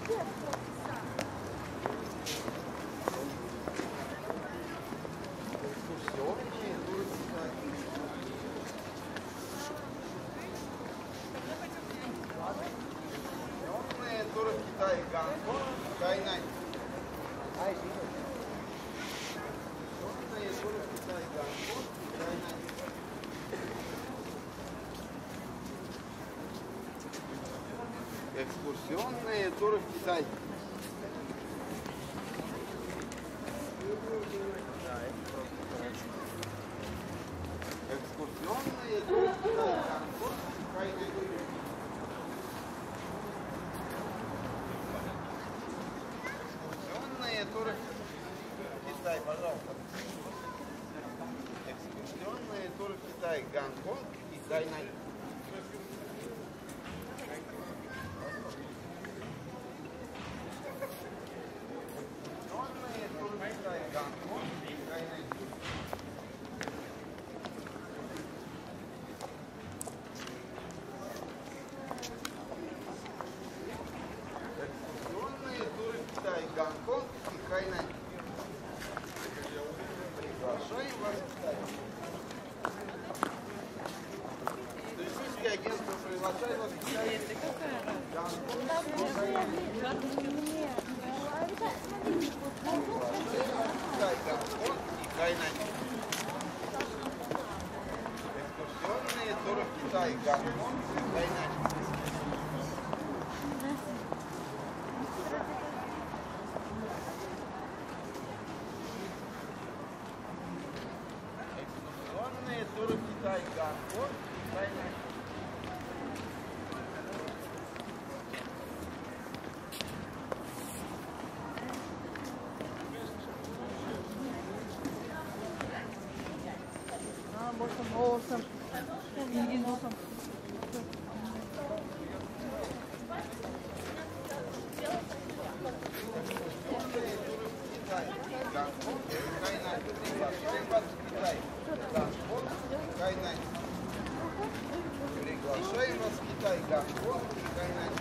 Тур в Китай, Гонконг, Тайнань. Экскурсионные туры в Китай. Экскурсионные туры в Китай. Экскурсионные туры в Китай, пожалуйста. Экскурсионные туры в Китай, Гонконг и Тайнань. Гонконг и Хайнань. Приглашаем вас в Китай. Туристическое агентство приглашает вас в Китай. Гонконг и Хайнань. Экскурсионные туры в Китай. Гонконг и Хайнань. Туры в Китай, Гонконг, Тайнань. Болсын. Келген болсын. Приглашаем вас в Китай, Гонконг и Хайнань.